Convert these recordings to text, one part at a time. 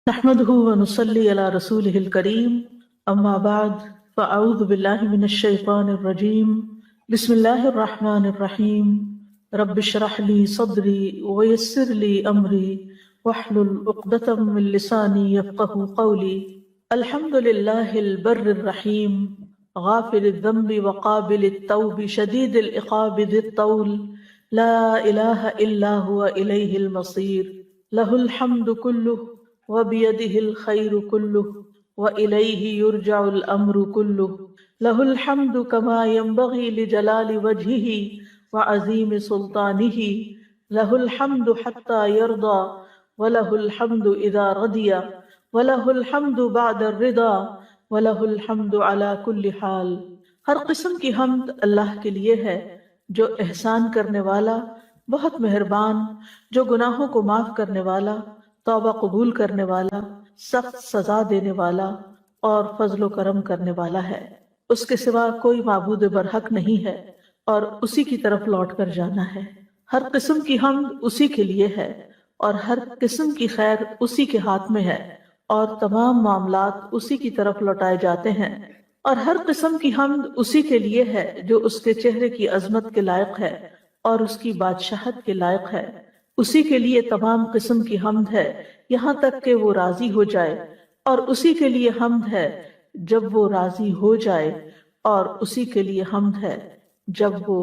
نحمده ونصلي على رسوله الكريم أما بعد فأعوذ بالله من الشيطان الرجيم بسم الله الرحمن الرحيم رب اشرح لي صدري ويسر لي أمري واحلل عقدة من لساني يفقه قولي الحمد لله البر الرحيم غافل الذنب وقابل التوب شديد العقاب ذي الطول لا إله إلا هو إليه المصير له الحمد كله وبيده الخير كله وإليه يرجع الأمر كله له الحمد كما ينبغي لجلال وجهه وعظيم سلطانه له الحمد حتى يرضى وله الحمد إذا رضي وله الحمد بعد الرضا وله الحمد على كل حال۔ ہر قسم کی حمد اللہ کے لیے ہے جو احسان کرنے والا، بہت مہربان، جو گناہوں کو معاف کرنے والا، توبہ قبول کرنے والا، سخت سزا دینے والا اور فضل و کرم کرنے والا ہے۔ اس کے سوا کوئی معبود برحق نہیں ہے اور اسی کی طرف لوٹ کر جانا ہے۔ ہر قسم کی حمد اسی کے لیے ہے اور ہر قسم کی خیر اسی کے ہاتھ میں ہے اور تمام معاملات اسی کی طرف لوٹائے جاتے ہیں، اور ہر قسم کی حمد اسی کے لیے ہے جو اس کے چہرے کی عظمت کے لائق ہے اور اس کی بادشاہت کے لائق ہے۔ اسی کے لیے تمام قسم کی حمد ہے یہاں تک کہ وہ راضی ہو جائے، اور اسی کے لیے حمد ہے جب وہ راضی ہو جائے، اور اسی کے لیے حمد ہے جب وہ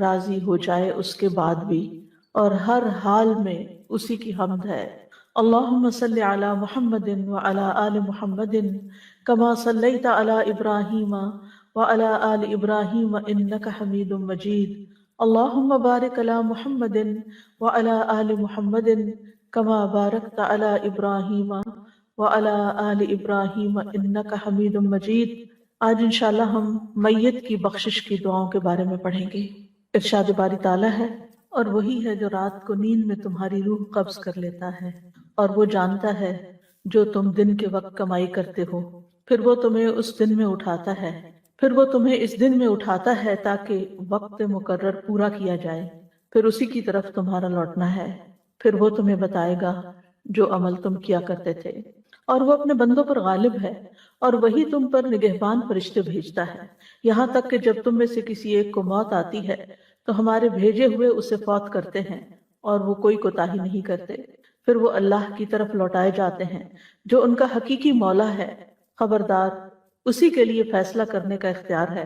راضی ہو جائے اس کے بعد بھی، اور ہر حال میں اسی کی حمد ہے۔ اللہم صلی علی محمد وعلی آل محمد کما صلیت علی ابراہیم وعلی آل ابراہیم انک حمید مجید۔ اللہم بارک علی محمد وعلی آل محمد کما بارکت علی ابراہیم وعلی آل ابراہیم انک حمید مجید۔ آج انشاءاللہ ہم میت کی بخشش کی دعاؤں کے بارے میں پڑھیں گے۔ ارشاد باری تعالیٰ ہے، اور وہی ہے جو رات کو نیند میں تمہاری روح قبض کر لیتا ہے، اور وہ جانتا ہے جو تم دن کے وقت کمائی کرتے ہو، پھر وہ تمہیں اس دن میں اٹھاتا ہے، پھر وہ تمہیں اس دن میں اٹھاتا ہے تاکہ وقت مقرر پورا کیا جائے، پھر اسی کی طرف تمہارا لوٹنا ہے، پھر وہ تمہیں بتائے گا جو عمل تم کیا کرتے تھے، اور وہ اپنے بندوں پر غالب ہے، اور وہی تم پر نگہبان فرشتے بھیجتا ہے، یہاں تک کہ جب تم میں سے کسی ایک کو موت آتی ہے تو ہمارے بھیجے ہوئے اسے فوت کرتے ہیں، اور وہ کوئی کوتاہی نہیں کرتے، پھر وہ اللہ کی طرف لوٹائے جاتے ہیں جو ان کا حقیقی مولا ہے۔ خبردار، اسی کے لیے فیصلہ کرنے کا اختیار ہے،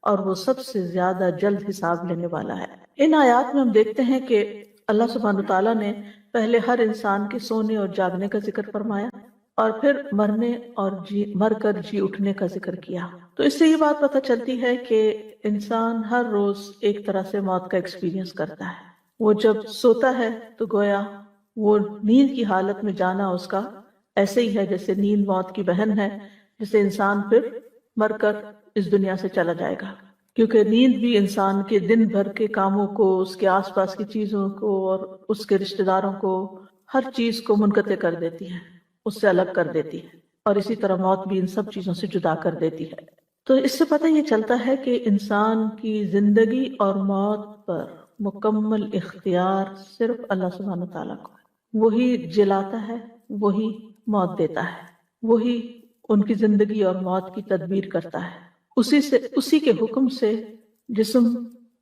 اور وہ سب سے زیادہ جلد حساب لینے والا ہے۔ ان آیات میں ہم دیکھتے ہیں کہ اللہ سبحانہ تعالیٰ نے پہلے ہر انسان کے سونے اور جاگنے کا ذکر فرمایا، اور پھر مرنے اور مر کر جی اٹھنے کا ذکر کیا۔ تو اس سے یہ بات پتہ چلتی ہے کہ انسان ہر روز ایک طرح سے موت کا ایکسپیرینس کرتا ہے۔ وہ جب سوتا ہے تو گویا وہ نیند کی حالت میں جانا اس کا ایسے ہی ہے جیسے نیند موت کی بہن ہے، جسے انسان پھر مر کر اس دنیا سے چلا جائے گا، کیونکہ نیند بھی انسان کے دن بھر کے کاموں کو، اس کے آس پاس کی چیزوں کو اور اس کے رشتہ داروں کو، ہر چیز کو منقطع کر دیتی ہے، اس سے الگ کر دیتی ہے، اور اسی طرح موت بھی ان سب چیزوں سے جدا کر دیتی ہے۔ تو اس سے پتہ یہ چلتا ہے کہ انسان کی زندگی اور موت پر مکمل اختیار صرف اللہ سبحانہ تعالیٰ کو ہے۔ وہی جلاتا ہے، وہی موت دیتا ہے، وہی ان کی زندگی اور موت کی تدبیر کرتا ہے۔ اسی کے حکم سے جسم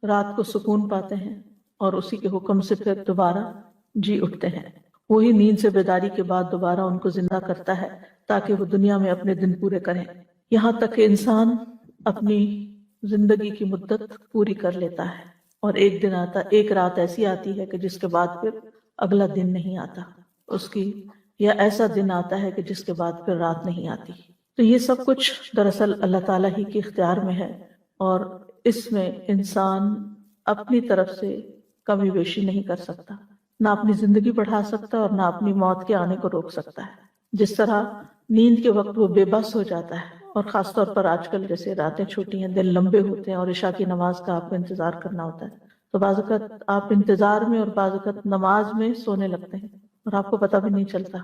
رات کو سکون پاتے ہیں، اور اسی کے حکم سے پھر دوبارہ جی اٹھتے ہیں۔ وہی نیند سے بیداری کے بعد دوبارہ ان کو زندہ کرتا ہے تاکہ وہ دنیا میں اپنے دن پورے کریں، یہاں تک کہ انسان اپنی زندگی کی مدت پوری کر لیتا ہے، اور ایک رات ایسی آتی ہے کہ جس کے بعد پھر اگلا دن نہیں آتا اس کی، یا ایسا دن آتا ہے کہ جس کے بعد پھر رات نہیں آتی۔ تو یہ سب کچھ دراصل اللہ تعالیٰ ہی کے اختیار میں ہے، اور اس میں انسان اپنی طرف سے کمی بیشی نہیں کر سکتا، نہ اپنی زندگی بڑھا سکتا اور نہ اپنی موت کے آنے کو روک سکتا ہے۔ جس طرح نیند کے وقت وہ بے بس ہو جاتا ہے، اور خاص طور پر آج کل جیسے راتیں چھوٹی ہیں، دن لمبے ہوتے ہیں، اور عشاء کی نماز کا آپ کو انتظار کرنا ہوتا ہے، تو بعض اوقات آپ انتظار میں اور بعض اوقات نماز میں سونے لگتے ہیں اور آپ کو پتہ بھی نہیں چلتا۔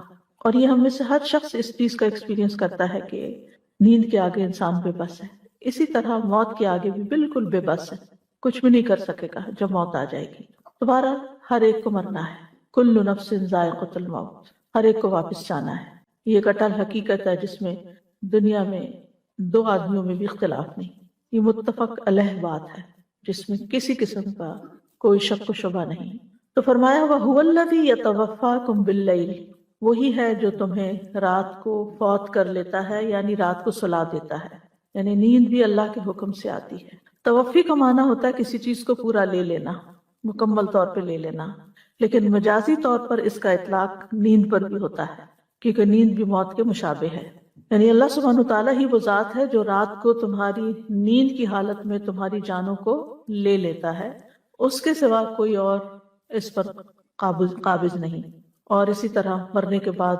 اور یہ ہم میں سے ہر شخص اس چیز کا ایکسپیرینس کرتا ہے کہ نیند کے آگے انسان بے بس ہے، اسی طرح موت کے آگے بھی بالکل بے بس ہے، کچھ بھی نہیں کر سکے گا جب موت آ جائے گی۔ دوبارہ ہر ایک کو مرنا ہے، کل نفس ذائقۃ الموت، ہر ایک کو واپس جانا ہے۔ یہ ایک اٹل حقیقت ہے جس میں دنیا میں دو آدمیوں میں بھی اختلاف نہیں، یہ متفق علیہ بات ہے جس میں کسی قسم کا کوئی شک و شبہ نہیں۔ تو فرمایا وَهُوَ الَّذِي يَتَوَفَّاكُمْ بِاللَّيْلِ، وہی ہے جو تمہیں رات کو فوت کر لیتا ہے، یعنی رات کو سلا دیتا ہے، یعنی نیند بھی اللہ کے حکم سے آتی ہے۔ توفی کا معنی ہوتا ہے کسی چیز کو پورا لے لینا، مکمل طور پہ لے لینا، لیکن مجازی طور پر اس کا اطلاق نیند پر بھی ہوتا ہے، کیونکہ نیند بھی موت کے مشابہ ہے۔ یعنی اللہ سبحانہ تعالیٰ ہی وہ ذات ہے جو رات کو تمہاری نیند کی حالت میں تمہاری جانوں کو لے لیتا ہے، اس کے سوا کوئی اور اس پر قابض نہیں۔ اور اسی طرح مرنے کے بعد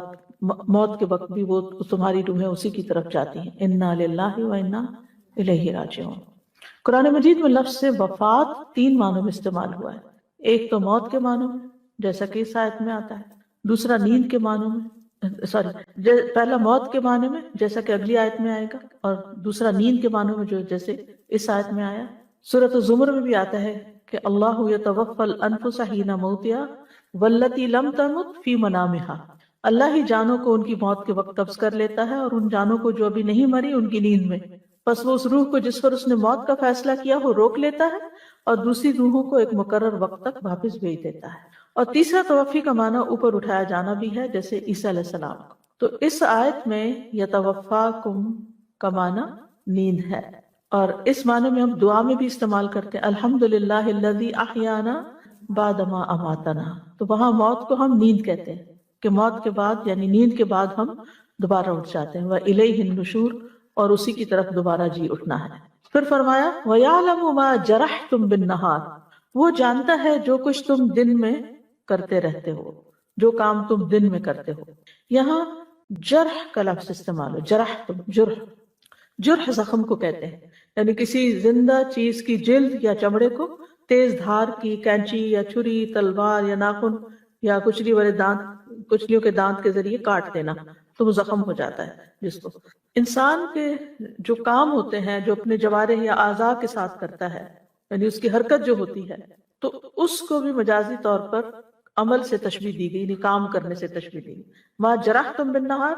موت کے وقت بھی وہ تمہاری روحیں اسی کی طرف جاتی ہیں۔ انا للہ و انا الیہ راجعون۔ قرآن مجید میں لفظ سے وفات 3 معنوں میں استعمال ہوا ہے، ایک تو موت کے معنوں میں جیسا کہ اس آیت میں آتا ہے، دوسرا نیند کے معنوں میں پہلا موت کے معنی میں جیسا کہ اگلی آیت میں آئے گا، اور دوسرا نیند کے معنوں میں جو جیسے اس آیت میں آیا۔ سورۃ الزمر میں بھی آتا ہے کہ اللہ یتوفی الانفس حین موتہا واللتی لم تمت فی منامہا، اللہ ہی جانوں کو ان کی موت کے وقت قبض کر لیتا ہے، اور ان جانوں کو جو ابھی نہیں مری ان کی نیند میں، پس وہ اس روح کو جس پر اس نے موت کا فیصلہ کیا وہ روک لیتا ہے اور دوسری روحوں کو ایک مقرر وقت تک واپس بھیج دیتا ہے۔ اور تیسرا توفی کا معنی اوپر اٹھایا جانا بھی ہے، جیسے عیسیٰ علیہ السلام۔ تو اس آیت میں یتوفاکم کا معنی نیند ہے، اور اس معنی میں ہم دعا میں بھی استعمال کرتے ہیں الحمدللہ الذی احیانا بعد ما اماتنا، تو وہاں موت کو ہم نیند کہتے ہیں کہ موت کے بعد یعنی نیند کے بعد ہم دوبارہ اٹھ جاتے ہیں، وَإِلَيْهِ النُّشُورُ، اور اسی کی طرف دوبارہ جی اٹھنا ہے۔ پھر فرمایا وَيَعْلَمُ مَا جَرَحْتُمْ بِالنَّهَارِ، وہ جانتا ہے جو کچھ تم دن میں کرتے رہتے ہو، جو کام تم دن میں کرتے ہو۔ یہاں جرح کا لفظ استعمال ہو، جرح تم، جرح زخم کو کہتے ہیں، یعنی کسی زندہ چیز کی جلد یا چمڑے کو تیز دھار کی کینچی یا چھری، تلوار یا ناخن یا کچلی والے دانت، کچلیوں کے دانت کے ذریعے کاٹ دینا تو وہ زخم ہو جاتا ہے۔ جس کو انسان کے جو کام ہوتے ہیں جو اپنے جوارح یا اعضاء کے ساتھ کرتا ہے، یعنی اس کی حرکت جو ہوتی ہے، تو اس کو بھی مجازی طور پر عمل سے تشبیہ دی گئی، یعنی کام کرنے سے تشبیہ دی گئی۔ ما جرحتم بالنہار،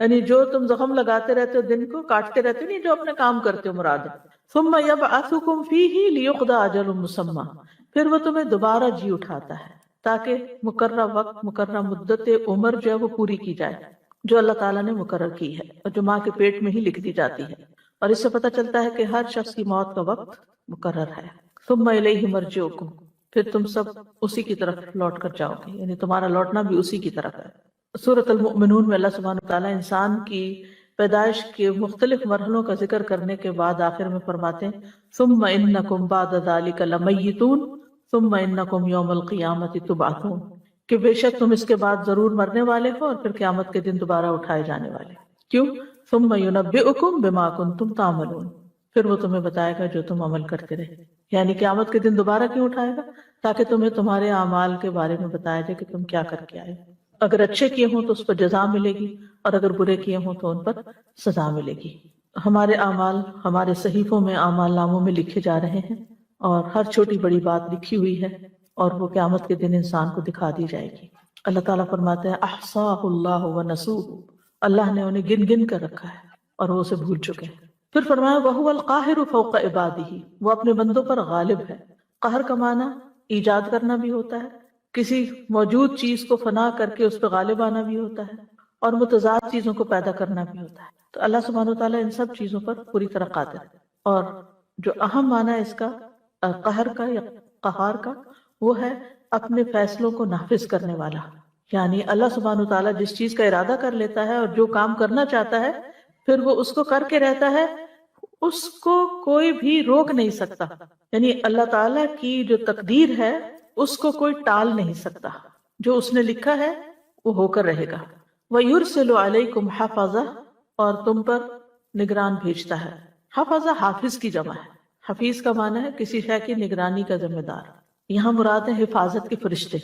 یعنی جو تم زخم لگاتے رہتے ہو دن کو، کاٹتے رہتے ہو، نہیں جو اپنے کام کرتے ہو مراد ہے۔ ثم یبعثکم فیہ لیقضی اجل مسمی، پھر وہ تمہیں دوبارہ جی اٹھاتا ہے تاکہ مقررہ وقت، مقررہ مدت عمر جو ہے وہ پوری کی جائے، جو اللہ تعالیٰ نے مقرر کی ہے اور جو ماں کے پیٹ میں ہی لکھ دی جاتی ہے۔ اور اس سے پتہ چلتا ہے کہ ہر شخص کی موت کا وقت مقرر ہے۔ ثم الیہ مرجعکم، پھر تم سب اسی کی طرف لوٹ کر جاؤ گے، یعنی تمہارا لوٹنا بھی اسی کی طرف ہے۔ سورۃ المؤمنون میں اللہ سبحانہ تعالیٰ انسان کی پیدائش کے مختلف مرحلوں کا ذکر کرنے کے بعد آخر میں فرماتے ہیں ثم انکم بعد ذلک لمیتون ثم انکم یوم القیامۃ تبعثون، کہ بے شک تم اس کے بعد ضرور مرنے والے ہو اور پھر قیامت کے دن دوبارہ اٹھائے جانے والے۔ کیوں؟ ثم ینبئکم بما کنتم تعملون، پھر وہ تمہیں بتائے گا جو تم عمل کرتے رہے، یعنی قیامت کے دن دوبارہ کیوں اٹھائے گا؟ تاکہ تمہیں تمہارے اعمال کے بارے میں بتایا جائے کہ تم کیا کر کے آئے، اگر اچھے کیے ہوں تو اس پر جزا ملے گی، اور اگر برے کیے ہوں تو ان پر سزا ملے گی۔ ہمارے اعمال ہمارے صحیفوں میں، اعمال ناموں میں لکھے جا رہے ہیں، اور ہر چھوٹی بڑی بات لکھی ہوئی ہے، اور وہ قیامت کے دن انسان کو دکھا دی جائے گی۔ اللہ تعالیٰ فرماتے ہیں احصاہ اللہ ونسوہ، اللہ نے انہیں گن گن کر رکھا ہے اور وہ اسے بھول چکے ہیں۔ پھر فرمایا وہو القاہر فوق عبادہ، وہ اپنے بندوں پر غالب ہے۔ قہر کا معنی ایجاد کرنا بھی ہوتا ہے، کسی موجود چیز کو فنا کر کے اس پہ غالب آنا بھی ہوتا ہے، اور متضاد چیزوں کو پیدا کرنا بھی ہوتا ہے۔ تو اللہ سبحانہ وتعالیٰ ان سب چیزوں پر پوری طرح قادر ہے۔ اور جو اہم معنی ہے اس کا قہر کا یا قہار کا، وہ ہے اپنے فیصلوں کو نافذ کرنے والا، یعنی اللہ سبحانہ وتعالیٰ جس چیز کا ارادہ کر لیتا ہے اور جو کام کرنا چاہتا ہے پھر وہ اس کو کر کے رہتا ہے، اس کو کوئی بھی روک نہیں سکتا، یعنی اللہ تعالیٰ کی جو تقدیر ہے اس کو کوئی ٹال نہیں سکتا، جو اس نے لکھا ہے وہ ہو کر رہے گا۔ وَيُرْسِلُ عَلَيْكُمْ حَفَظَةً، اور تم پر نگران بھیجتا ہے۔ حفظہ حافظ کی جمع ہے، حفیظ کا معنی ہے کسی شے کی نگرانی کا ذمہ دار۔ یہاں مراد ہے حفاظت کے فرشتے۔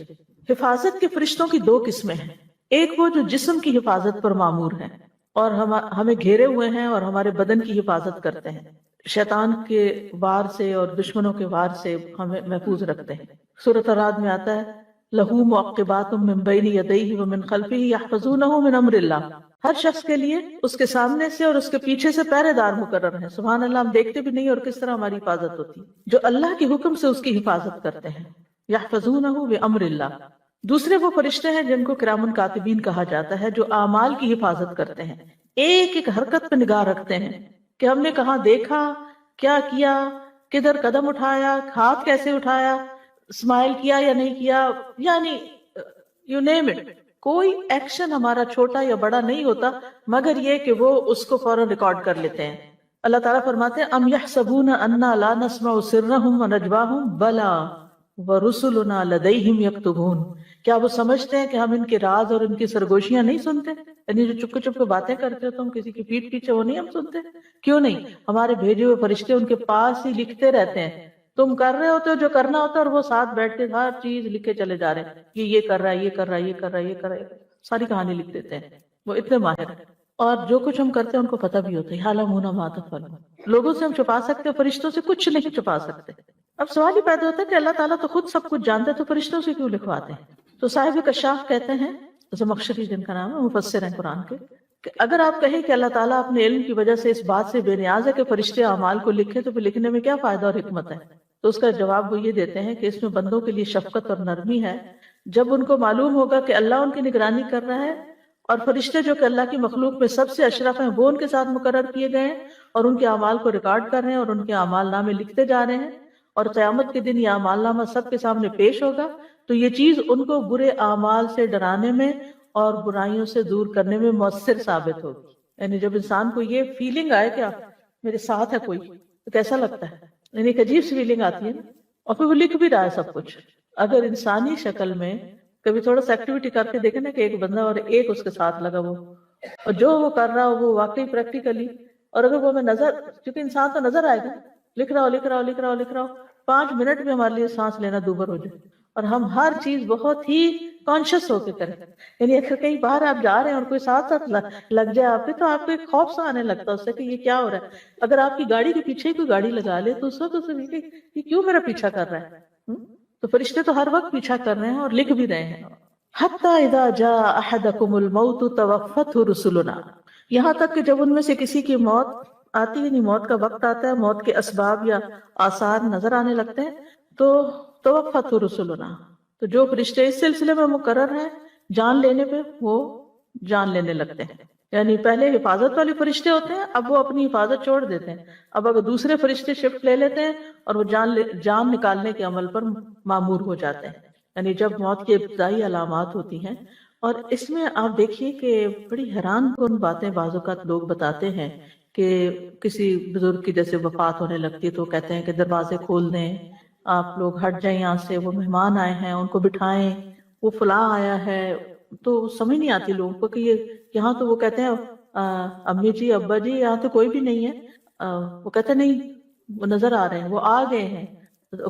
حفاظت کے فرشتوں کی 2 قسمیں ہیں، ایک وہ جو جسم کی حفاظت پر مامور ہیں اور ہمیں گھیرے ہوئے ہیں اور ہمارے بدن کی حفاظت کرتے ہیں، شیطان کے وار سے اور دشمنوں کے وار سے ہمیں محفوظ رکھتے ہیں۔ سورۃ الرعد میں آتا ہے لہو معقبات من بین یدیہ ومن خلفہ یحفظونہ من امر اللہ، ہر شخص کے لیے اس کے سامنے سے اور اس کے پیچھے سے پہرے دار مقرر ہیں. سبحان اللہ، ہم دیکھتے بھی نہیں اور کس طرح ہماری حفاظت ہوتی، جو اللہ کے حکم سے اس کی حفاظت کرتے ہیں. یحفظونہ بامر اللہ. دوسرے وہ فرشتے ہیں جن کو کرام کاتبین کہا جاتا ہے، جو اعمال کی حفاظت کرتے ہیں، ایک ایک حرکت پہ نگاہ رکھتے ہیں کہ ہم نے کہاں دیکھا، کیا کیا، کدھر قدم اٹھایا، ہاتھ کیسے اٹھایا، اسمائل کیا یا نہیں کیا، یعنی یو نیم اٹ، کوئی ایکشن ہمارا چھوٹا یا بڑا نہیں ہوتا مگر یہ کہ وہ اس کو فوراً ریکارڈ کر لیتے ہیں. اللہ تعالیٰ فرماتے ہیں ام یحسبون انا لا نسمع سرهم ونجواهم بلا ورسلنا لدیہم یکتبون. کیا وہ سمجھتے ہیں کہ ہم ان کے راز اور ان کی سرگوشیاں نہیں سنتے؟ یعنی جو چپ چپ کے باتیں کرتے ہو تم کسی کی پیٹھ پیچھے، وہ نہیں ہم سنتے؟ کیوں نہیں؟ ہمارے بھیجے ہوئے فرشتے ان کے پاس ہی لکھتے رہتے ہیں. تم کر رہے ہوتے ہو جو کرنا ہوتا ہے اور وہ ساتھ بیٹھ کے ہر چیز لکھے چلے جا رہے ہیں، یہ کر رہا ہے، یہ کر رہا ہے، یہ کر رہا ہے، یہ کر رہا ہے، ساری کہانی لکھ دیتے ہیں. وہ اتنے ماہر ہیں اور جو کچھ ہم کرتے ہیں ان کو پتہ بھی ہوتا ہے. یعلمون ما تفعلون. لوگوں سے ہم چھپا سکتے ہیں، فرشتوں سے کچھ نہیں چھپا سکتے. اب سوال ہی پیدا ہوتا ہے کہ اللہ تعالیٰ تو خود سب کچھ جانتا ہے، تو فرشتوں سے کیوں لکھواتے ہیں؟ تو صاحب کشاف کہتے ہیں، زمخشری جن کا نام ہے، مفسر ہیں قرآن کے، کہ اگر آپ کہیں کہ اللہ تعالیٰ اپنے علم کی وجہ سے اس بات سے بے نیاز ہے کہ فرشتے اعمال کو لکھیں، تو پھر لکھنے میں کیا فائدہ اور حکمت ہے؟ تو اس کا جواب وہ یہ دیتے ہیں کہ اس میں بندوں کے لیے شفقت اور نرمی ہے. جب ان کو معلوم ہوگا کہ اللہ ان کی نگرانی کر رہا ہے اور فرشتے جو کہ اللہ کی مخلوق میں سب سے اشرف ہیں وہ ان کے ساتھ مقرر کیے گئے ہیں اور ان کے اعمال کو ریکارڈ کر رہے ہیں اور ان کے اعمال نامے لکھتے جا رہے ہیں اور قیامت کے دن یہ اعمال نامہ سب کے سامنے پیش ہوگا، تو یہ چیز ان کو برے اعمال سے ڈرانے میں اور برائیوں سے دور کرنے میں مؤثر ثابت ہوگی. یعنی جب انسان کو یہ فیلنگ آئے کہ میرے ساتھ ہے کوئی، تو کیسا لگتا ہے؟ یعنی ایک عجیب سی فیلنگ آتی ہے نا. اور پھر وہ لکھ بھی رہا ہے سب کچھ. اگر انسانی شکل میں کبھی تھوڑا سا ایکٹیویٹی کر کے دیکھیں نا کہ ایک بندہ اور ایک اس کے ساتھ لگا وہ، اور جو وہ کر رہا ہو وہ واقعی پریکٹیکلی، اور اگر وہ ہمیں نظر، کیونکہ انسان تو نظر آئے گا، لکھ رہا ہو لکھ رہا ہو لکھ رہا ہو لکھ رہا ہو، 5 منٹ میں ہمارے لیے سانس لینا دوبر ہو جائے اور ہم ہر چیز بہت ہی کانشیس ہو کے کریں. یعنی اگر کہیں باہر آپ جا رہے ہیں اور کوئی ساتھ ساتھ لگ جائے آپ کے، تو آپ کو ایک خوف سا آنے لگتا ہے اس سے کہ یہ کیا ہو رہا ہے. اگر آپ کی گاڑی کے پیچھے کوئی گاڑی لگا لے تو اس وقت اسے یہ کیوں میرا پیچھا کر رہا ہے؟ تو فرشتے تو ہر وقت پیچھا کر رہے ہیں اور لکھ بھی رہے ہیں. حتی اذا جاء احدکم الموت توفته رسلنا. یہاں تک کہ جب ان میں سے کسی کی موت آتی ہے، یعنی موت کا وقت آتا ہے، موت کے اسباب یا آثار نظر آنے لگتے ہیں، تو توفته رسلنا، تو جو فرشتے اس سلسلے میں مقرر ہیں جان لینے پہ وہ جان لینے لگتے ہیں. یعنی پہلے حفاظت والے فرشتے ہوتے ہیں، اب وہ اپنی حفاظت چھوڑ دیتے ہیں، اب اگر دوسرے فرشتے شفٹ لے لیتے ہیں اور وہ جان نکالنے کے عمل پر مامور ہو جاتے ہیں. یعنی جب موت کی ابتدائی علامات ہوتی ہیں. اور اس میں آپ دیکھیے کہ بڑی حیران کن باتیں بعض اوقات لوگ بتاتے ہیں کہ کسی بزرگ کی جیسے وفات ہونے لگتی ہے تو کہتے ہیں کہ دروازے کھول دیں، آپ لوگ ہٹ جائیں یہاں سے، وہ مہمان آئے ہیں ان کو بٹھائیں، وہ فلاں آیا ہے. تو سمجھ نہیں آتی لوگوں کو کہ یہ یہاں تو وہ کہتے ہیں امی جی ابا جی یہاں تو کوئی بھی نہیں ہے، وہ کہتے نہیں وہ نظر آ رہے ہیں، وہ آ گئے ہیں.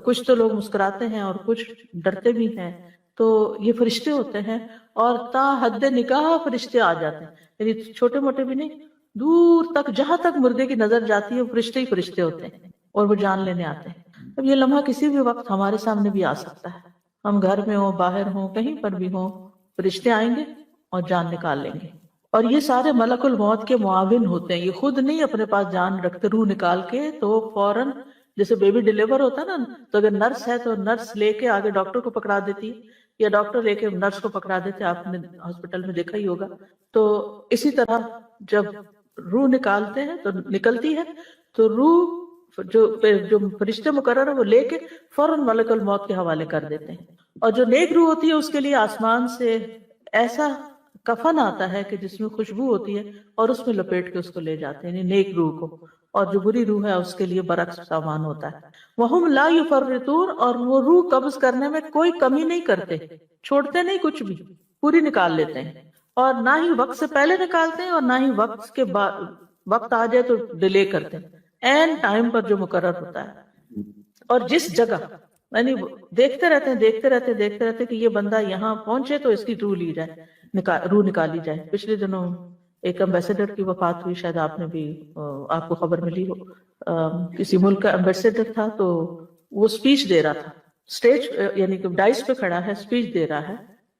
کچھ تو لوگ مسکراتے ہیں اور کچھ ڈرتے بھی ہیں. تو یہ فرشتے ہوتے ہیں اور تا حد نکاح فرشتے آ جاتے ہیں. یعنی چھوٹے موٹے بھی نہیں، دور تک جہاں تک مردے کی نظر جاتی ہے فرشتے ہی فرشتے ہوتے ہیں اور وہ جان لینے آتے ہیں. اب یہ لمحہ کسی بھی وقت ہمارے سامنے بھی آ سکتا ہے، ہم گھر میں ہوں، باہر ہوں، کہیں پر بھی ہوں، فرشتے آئیں گے اور جان نکال لیں گے. اور یہ سارے ملک الموت کے معاون ہوتے ہیں، یہ خود نہیں اپنے پاس جان رکھتے روح نکال کے، تو فوراً جیسے بیبی ڈیلیور ہوتا ہے نا، تو اگر نرس ہے تو نرس لے کے آگے ڈاکٹر کو پکڑا دیتی یا ڈاکٹر لے کے نرس کو پکڑا دیتے، آپ نے ہاسپٹل میں دیکھا ہی ہوگا. تو اسی طرح جب روح نکالتے ہیں تو نکلتی ہے تو روح جو فرشتے مقرر ہے وہ لے کے فوراً ملک الموت کے حوالے کر دیتے ہیں. اور جو نیک روح ہوتی ہے اس کے لیے آسمان سے ایسا کفن آتا ہے کہ جس میں خوشبو ہوتی ہے اور اس میں لپیٹ کے اس کو لے جاتے ہیں، یعنی نیک روح کو. اور جو بری روح ہے اس کے لیے برعکس سامان ہوتا ہے. وَهُمْ لَا يُفَرِّطُونَ، اور وہ روح قبض کرنے میں کوئی کمی نہیں کرتے، چھوڑتے نہیں کچھ بھی، پوری نکال لیتے ہیں. اور نہ ہی وقت سے پہلے نکالتے ہیں اور نہ ہی وقت کے بعد، وقت آ جائے تو ڈیلے کرتے ہیں، این ٹائم پر جو مقرر ہوتا ہے. اور جس جگہ، یعنی دیکھتے رہتے کہ یہ بندہ یہاں پہنچے تو اس کی روح لی جائے، روح نکالی جائے. پچھلے دنوں ایک امبیسڈر کی وفات ہوئی، شاید آپ نے بھی، آپ کو خبر ملی ہو. کسی ملک کا امبیسڈر تھا تو وہ سپیچ دے رہا تھا. اسٹیج یعنی کہ ڈائس پہ کھڑا ہے، اسپیچ دے رہا ہے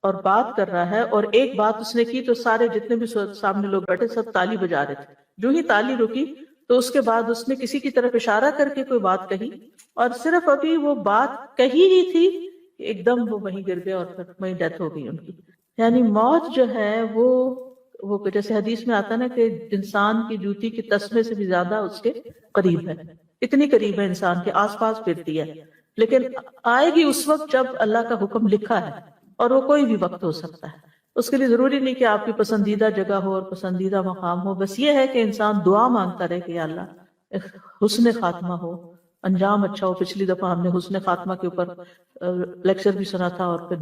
اور بات کر رہا ہے، اور ایک بات اس نے کی تو سارے جتنے بھی سامنے لوگ بیٹھے سب تالی بجا رہے تھے. جو ہی تالی رکی تو اس کے بعد اس نے کسی کی طرف اشارہ کر کے کوئی بات کہی، اور صرف ابھی وہ بات کہی ہی تھی کہ ایک دم وہ وہیں گر گئے اور پھر وہیں ڈیتھ ہو گئی ان کی. یعنی موت جو ہے وہ جیسے حدیث میں آتا نا کہ انسان کی جوتی کے تسمے سے بھی زیادہ اس کے قریب ہے، اتنی قریب ہے، انسان کے آس پاس پھرتی ہے. لیکن آئے گی اس وقت جب اللہ کا حکم لکھا ہے، اور وہ کوئی بھی وقت ہو سکتا ہے. اس کے لیے ضروری نہیں کہ آپ کی پسندیدہ جگہ ہو اور پسندیدہ مقام ہو، بس یہ ہے کہ انسان دعا مانگتا رہے کہ یا اللہ حسن خاتمہ ہو، انجام اچھا ہو. پچھلی دفعہ ہم نے حسن خاتمہ کے اوپر لیکچر بھی سنا تھا، اور پھر